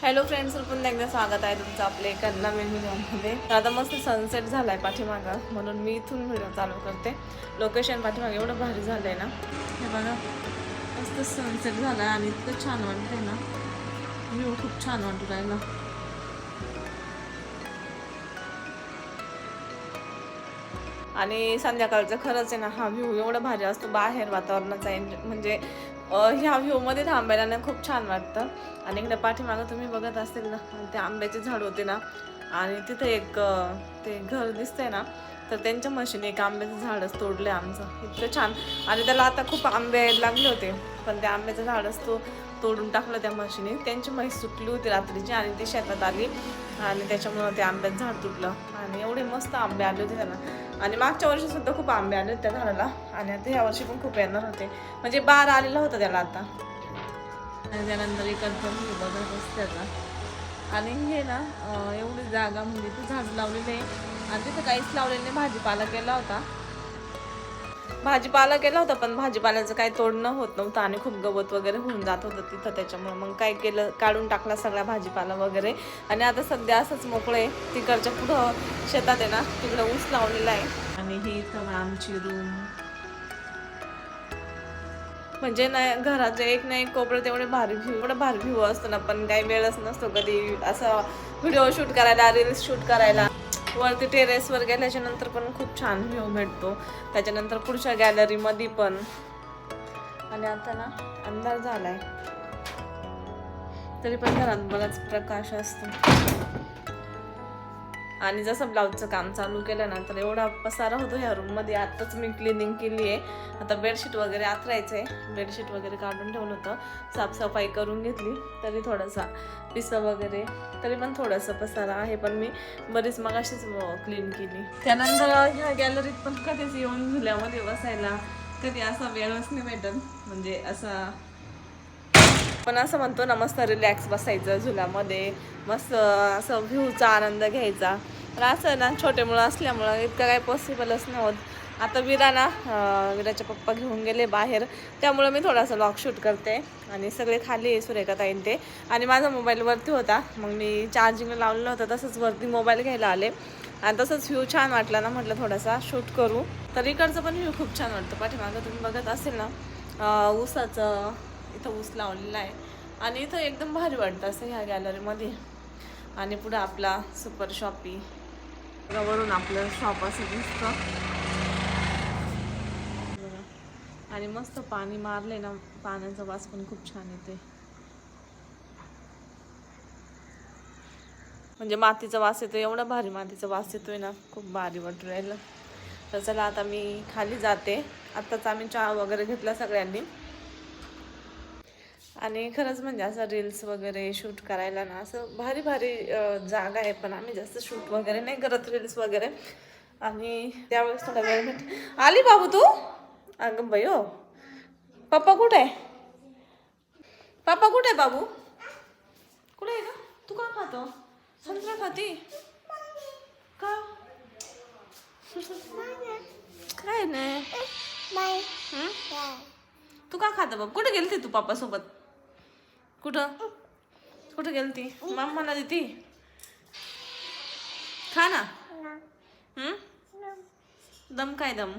Hello friends, पुन्हा एकदा स्वागत आहे तुमचं आपल्या एका नवीन व्हिडिओमध्ये. आता मस्त सनसेट झालाय पाठीमागं, म्हणून मी इथून व्हिडिओ चालू करते. लोकेशन पाठीमागं एवढं भारी झालंय ना, हे बघा मस्त सनसेट झालाय आणि इतकं छान वाटतंय ना, व्ह्यू खूप छान वाटू राहिला. आणि संध्याकाळचं खरंच आहे ना, हा व्ह्यू एवढा भारी असतो. बाहेर वातावरणाचा म्हणजे ह्या व्ह्यूमध्ये थांबायला ना खूप छान वाटतं. आणि इकडे पाठीमागं तुम्ही बघत असेल ना, ते आंब्याचे झाड होते ना, आणि तिथे एक ते घर दिसतंय ना, तर त्यांच्या म्हशीने एक आंब्याचं झाडच तोडलं आमचं. इतकं छान. आणि त्याला आता खूप आंबे लागले होते, पण त्या आंब्याचं झाडच तोडून टाकलं त्या म्हशीने. त्यांची म्हैस सुटली होती रात्रीची आणि ती शेतात आली आणि त्याच्यामुळं ते आंब्याचं झाड तुटलं. आणि एवढे मस्त आंबे आले होते त्यांना. आणि मागच्या वर्षी सुद्धा खूप आंबे आले होते त्या झाडाला, आणि आता ह्या वर्षी पण खूप येणार होते. म्हणजे बार आलेला होता त्याला आता. आणि त्यानंतर इकडचं बघत त्याचा. आणि हे ना एवढी जागा म्हणजे ते झाड लावलेले आहे आणि तिथं काहीच लावलेलं नाही. भाजीपाला केला होता पण भाजीपाल्याचं काही तोडणं होत नव्हतं आणि खूप गवत वगैरे होऊन जात होतं तिथं. त्याच्यामुळे मग काय केलं, काढून टाकला सगळा भाजीपाला वगैरे. आणि आता सध्या असंच मोकळं आहे. तिकडच्या पुढं शेतात आहे ना, तिकडं ऊस लावलेला आहे. आणि ही इथं आमची रूम, म्हणजे नाही घराचे एक ना एक कोपऱ्यात एवढा भारी व्ह्यू असतो ना, पण काही वेळच नसतो कधी असं व्हिडिओ शूट करायला, रील्स शूट करायला. वरती टेरेसवर गेल्याच्या नंतर पण खूप छान व्ह्यू भेटतो. त्याच्यानंतर पुढच्या गॅलरीमध्ये पण. आणि आता ना अंधार झालाय, तरी पण घरात बराच प्रकाश असतो. आणि जसं ब्लाऊजचं काम चालू केलं ना, तर एवढा पसारा होतो ह्या रूममध्ये. आत्ताच मी क्लिनिंग केली आहे. आता बेडशीट वगैरे आथरायचं आहे. बेडशीट वगैरे काढून ठेवलं होतं, साफसफाई करून घेतली. तरी थोडासा पिसं वगैरे, तरी पण थोडंसं पसारा आहे, पण मी बरीच मगाशीच क्लीन केली. त्यानंतर ह्या गॅलरीत पण कधीच येऊन झुल्यामध्ये बसायला कधी असा वेळच नाही भेटत. म्हणजे असा पण असं म्हणतो ना, मस्त रिलॅक्स बसायचं झुल्यामध्ये, मस्त असं व्ह्यूचा आनंद घ्यायचा. पण असं ना, छोटे मुलं असल्यामुळं इतकं काही पॉसिबलच नाही होत. आता विराचे पप्पा घेऊन गेले बाहेर, त्यामुळं मी थोडासा व्लॉग शूट करते. आणि सगळे खाली सुरेखाताईन ते. आणि माझा मोबाईलवरती होता, मग मी चार्जिंगला लावलेलं होतं, तसंच वरती मोबाईल घ्यायला आले. आणि तसंच व्ह्यू छान वाटला ना, म्हटलं थोडासा शूट करू. तर इकडचं पण व्ह्यू खूप छान वाटतं. पाठीमागं तुम्ही बघत असेल ना, ऊसाचं इथं ऊस लावलेला आहे. आणि इथं एकदम भारी वाटतं असं ह्या गॅलरीमध्ये. आणि पुढं आपला सुपर शॉपी, वरून आपलं शॉप असं दिसतं. आणि मस्त पाणी मारले ना, पाण्याचा वास पण खूप छान येते. म्हणजे मातीचा वास येतो, एवढा भारी मातीचा वास येतोय ना, खूप भारी वाटू राहिलं. तर चला आता मी खाली जाते. आत्ताच आम्ही चहा वगैरे घेतला सगळ्यांनी. आणि खरंच म्हणजे असं रील्स वगैरे शूट करायला ना, असं भारी भारी जागा आहे, पण आम्ही जास्त शूट वगैरे नाही करत रील्स वगैरे. आणि त्यावेळेस थोडा वेळ आली. बाबू तू? अगं बाई हो, पप्पा कुठे आहे? पप्पा कुठे आहे? बाबू कुठे आहे का? तू का खातो? संत्रा खाती का? काय नाही. तू का खाता बाबू? कुठे गेलती तू पप्पा सोबत? कुठं गेलती? मम्माला देती खा ना. दम काय दम?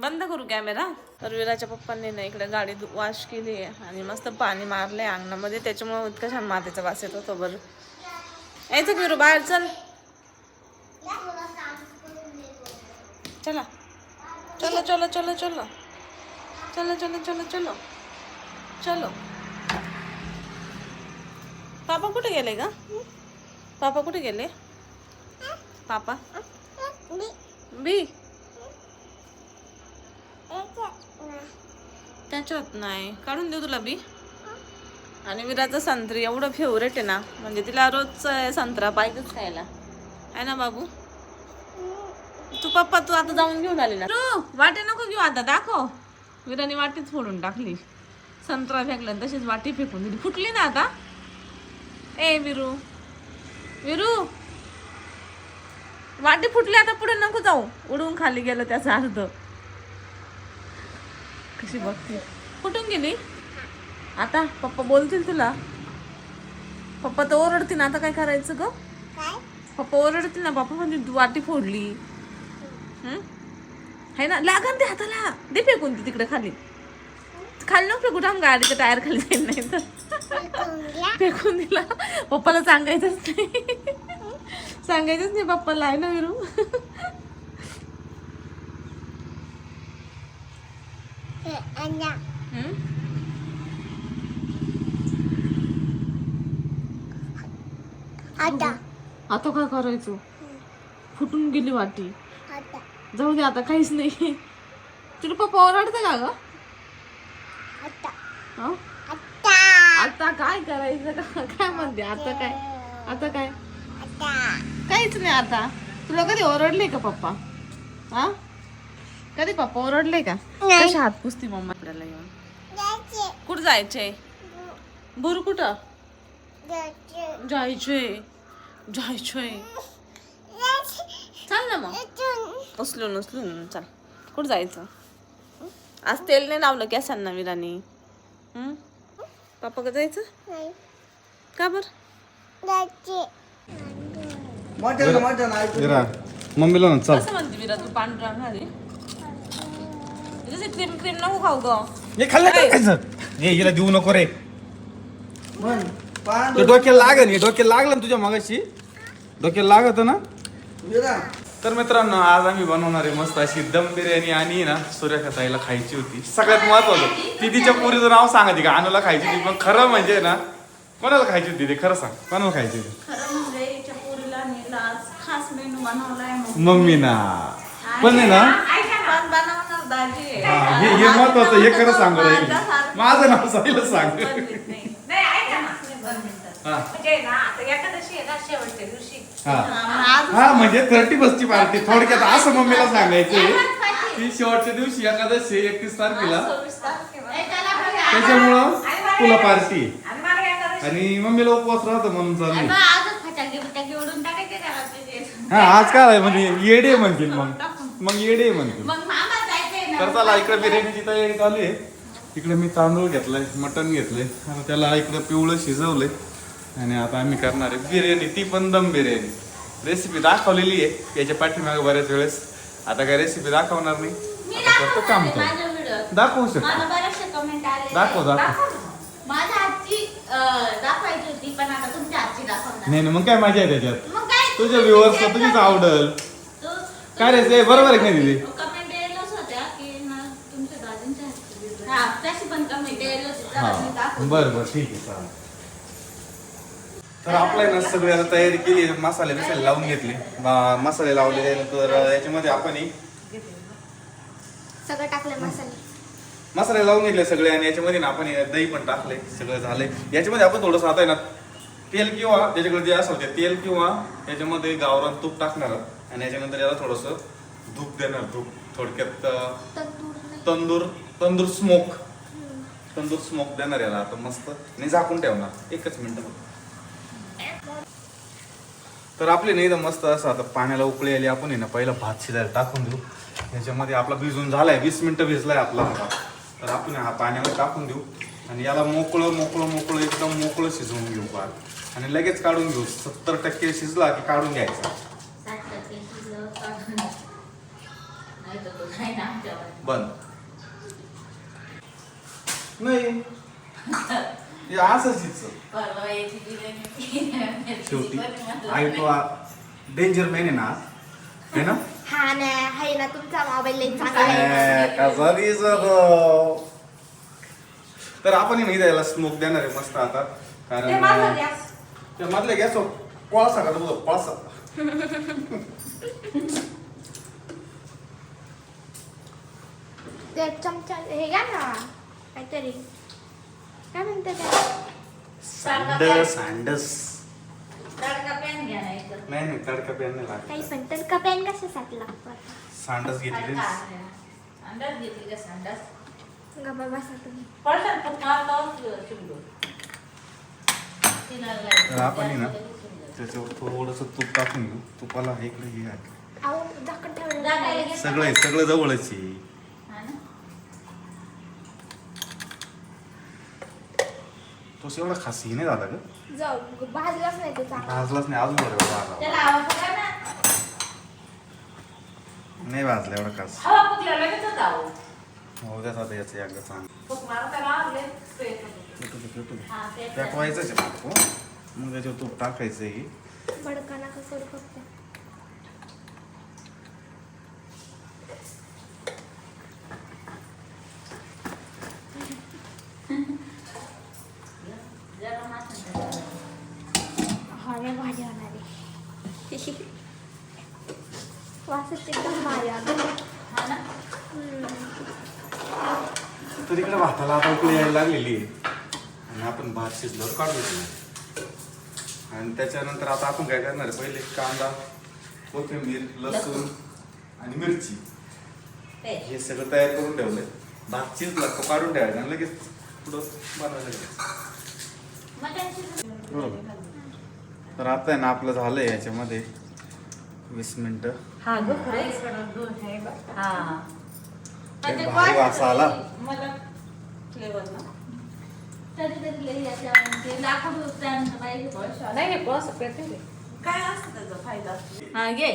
बंद करू कॅमेरा? तर विराच्या पप्पांनी ना इकडे गाडी वॉश केली आहे आणि मस्त पाणी मारलंय अंगणामध्ये, त्याच्यामुळे इतकं छान मातीचा वास येत होतो. बरं यायचं विरू बाहेर, चल. चला चलो चलो चलो चलो चलो चलो चलो चलो चलो. पापा कुठे गेले का? पापा कुठे गेले? पापा बी त्याच्यात नाही, काढून देऊ तुला बी. आणि विराचं संत्री एवढं फेवरेट आहे ना, म्हणजे तिला रोज संत्रा पाहिजेच खायला, आहे ना बाबू? तू आता जाऊन घेऊन आली ना. वाटे नको घेऊ आता, दाखव. विराने वाटीच फोडून टाकली. संत्रा फेकला तशीच वाटी फेकून दिली, फुटली ना आता. ए विरू, विरू वाटी फुटली, आता पुढे नको जाऊ. उडून खाली गेलं त्याचा अर्थ. कशी बघते, फुटून गेली. आता पप्पा बोलतील तुला. पप्पा तर ओरडतील ना, आता काय करायचं ग? पप्पा ओरडतील ना, पप्पा म्हणजे तू वाटी फोडली. है ना, लागन ते हाताला, दे फेकून ती तिकडे खाली. खाली नको फेकू, थांब गाडीचं टायर खाली जाईल नाही तर. फेकून दिला. पप्पाला सांगायचंच नाही. सांगायचंच नाही पप्पाला, आहे ना विरू? आता काय करायचं? फुटून गेली वाटी. जाऊ दे आता, काहीच नाही. तुला पप्पा ओरडते का ग? आता काय करायचं का? काय म्हणते आता? काय आता? काय काहीच नाही आता. तुला कधी ओरडले का पप्पा? हा, कधी पप्पा ओरडले का? कशा हात पुसती मम्मा आपल्याला येऊन? कुठं जायचंय? बोर कुठं जायचंय? चल ना मग, उचलून चल. कुठं जायचं? आज तेल नाही लावलं केसांना विरानी. पप्पा का जायचं? का बर? मम्मीला ना चल. कसं म्हणते विरा तू? पांढरा घाली क्रीम नको खाऊ ग. हे खाल्लं काय खायचं? हे हिला देऊ नको रे. डोक्याला लागेल, हे डोक्याला लागलं ना तुझ्या मगाशी. डोक्याला लागत ना. तर मित्रांनो, आज आम्ही बनवणार आहे मस्त अशी दम बिर्याणी आणि ना सुरेखा ताईला खायची होती. सगळ्यात महत्वाचं ती तिच्या पोरीचं नाव सांगा का अनुला खायची होती. पण खरं म्हणजे ना, कोणाला खायची होती ते खरं सांग. कोणाला खायची होती? मम्मी ना. पण आहे ना, हे महत्वाचं, हे खरं सांगू राहील. माझं नाव साईला सांग. हा म्हणजे 31ची पार्टी. थोडक्यात असं मम्मीला सांगायचंय की शेवटच्या दिवशी एकादशी 31 तारखेला, त्याच्यामुळं तुला पार्टी आणि मम्मीला उपवास राहतो म्हणून चालू. हा, आज काय म्हणजे येडे म्हणतील, मग येडे म्हणतील. तर चला, इकडे बिर्याणीची तयारी चालू आहे. इकडे मी तांदूळ घेतलाय, मटण घेतलंय आणि त्याला इकडे पिवळं शिजवलंय आणि आता आम्ही करणार आहे बिर्याणी, ती पण दम बिर्याणी. रेसिपी दाखवलेली आहे याच्या पाठीमागे बऱ्याच वेळेस. आता काय रेसिपी दाखवणार नाही, आता करतो काम. दाखवू शकतो, दाखव. नाही मग काय मजा आहे त्याच्यात? तुझ्या व्ह्युअर्सला तुझीच आवडल. काय रे, बरोबर आहे का नाही दिदी? बरं ठीक आहे, चालेल. तर आपल्या ना सगळी आता तयारी केली, मसाले बिसाले लावून घेतले. मसाले लावले तर याच्यामध्ये आपण सगळं टाकले मसाले लावून घेतले सगळे आणि याच्यामध्ये ना आपण दही पण टाकले. सगळं झालंय. याच्यामध्ये आपण थोडंसं आता आहे ना तेल किंवा त्याच्याकडे जे असं होते तेल किंवा याच्यामध्ये गावरान तूप टाकणार आणि याच्यानंतर याला थोडंसं धूप देणार. धूप थोडक्यात तंदूर स्मोक देणार याला आता मस्त आणि झाकून ठेवणार 1 मिनिट. तर आपले नाही तर मस्त असं आता पाण्याला उकळी आली. आपण आहे ना पहिला भात शिजायला टाकून देऊ. याच्यामध्ये आपला भिजून झालाय, 20 मिनिटं भिजलाय आपला भात. तर आपण हा पाण्यामध्ये टाकून देऊ आणि याला मोकळं एकदम मोकळं शिजवून घेऊ भात आणि लगेच काढून घेऊ. 70% शिजला की काढून घ्यायचा. बंद नाही असंच शेवटी आई तो डेंजर मॅन आहे ना, है ना? हा ना, आहे ना. तुमचा मोबाईल कसा दिसतो. तर आपण याला स्मोक देणार आहे मस्त आता. कारण त्या मधल्या गॅस कोळसा का बघ, कोळसा. ते चमचा हे घ्या ना, काहीतरी काय म्हणतात सांडस. नाही तडका पॅन नाही लागत. काही पण तडका पॅन कशासाठी लागतो? सांडस घेतली. गप्पा बसा तुम्ही. तर आपण ना त्याच्यावर थोडंसं तूप टाकून घेऊ. तुपाला इकडे हे अहो, झाकण ठेवलं. सगळं जवळच आहे. तो एवढा खासी नाही झाला का जाऊ भाजलाच नाही तो चांगला. भाजलाच नाही अजून बरं भाजला त्याला आवाज बघा ना. नाही भाजला एवढा खास हवा फुटल्या लगेच होता अहो. हो द्या आता याचं एकदा चांगलं फुकणार त्याला लागले स्प्रे करून. हा, ते पेटवायचंच आहे बापू मग त्याच्यावर तूप टाकायचं आहे भडका नका करू फक्त. जरा मात्र हा लय भारी होणार आहे. वासच एकदम भारी आलं. हा ना. तर इकडे भाताला आता उकळी यायला लागलेली आहे आणि आपण भात शिजल्यावर काढून घेणार आणि त्याच्यानंतर आता आपण काय करणार आहे पहिले कांदा कोथिंबीर लसूण आणि मिरची हे सगळं तयार करून ठेवलंय भात शिजला तो काढून ठेवायचा आणि लगेच पुढं बनवायला घ्यायचं बरोबर. तर आता आहे ना आपलं झालंय याच्यामध्ये 20 मिनिटं हा गो खरंच. हा एक भारी वास आला मला फ्लेवर ना कधीतरी लई असं ते लाकूड उचलून बाई नाही बस पेटे काय असतं त्याचा फायदा हा घे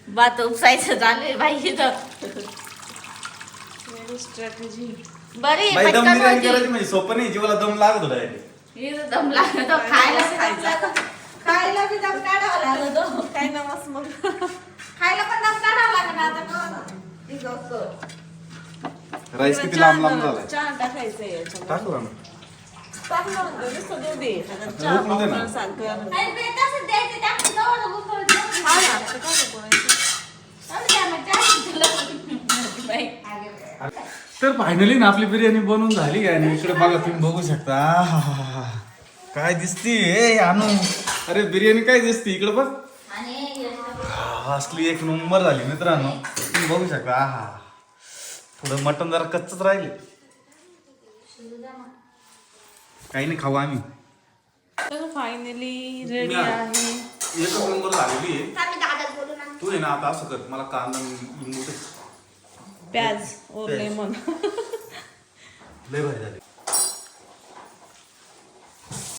भात उपसायचं झालंय बाई इथं. स्ट्रॅटेजी बरी बाई दम पटकन बिर्याणी होती. करायची म्हणजे सोपं नाही जीवाला दम लागत होता इथं दम लागतो खायला खायला बी दम काढावा लागतो. काय नमस मग खायला पण दम काढावा लागणार आता कोण राईस किती लांब लांब झालाय चहा टाकायचंय याच्यामध्ये टाकू ना टाकलं म्हणजे नुसतं दूध आहे. आता चहा दूध मध्ये ना. पावडर सारखं आणि ते तसंच द्यायचं टाकून जवळ गुंतवून हा ना आता काय करायचं? तर फायनली ना आपली बिर्याणी बनवून झाली आहे आणि इकडे बघा तुम्ही बघू शकता आहाहाहा. काय दिसती ए आणू अरे बिर्याणी काय दिसती इकडे बघ असली एक नंबर झाली मित्रांनो तुम्ही बघू शकता आहा थोडं मटण जरा कच्चच राहिले काही नाही खाऊ आम्ही तर फायनली रेडी ना. आहे. एकच नंबर झालेली आहे आम्ही दादाच बोलू ना. तू आहे ना आता असं कर मला कांदा लिंबू दे. प्याज और प्याज. लेमन लय भारी झाली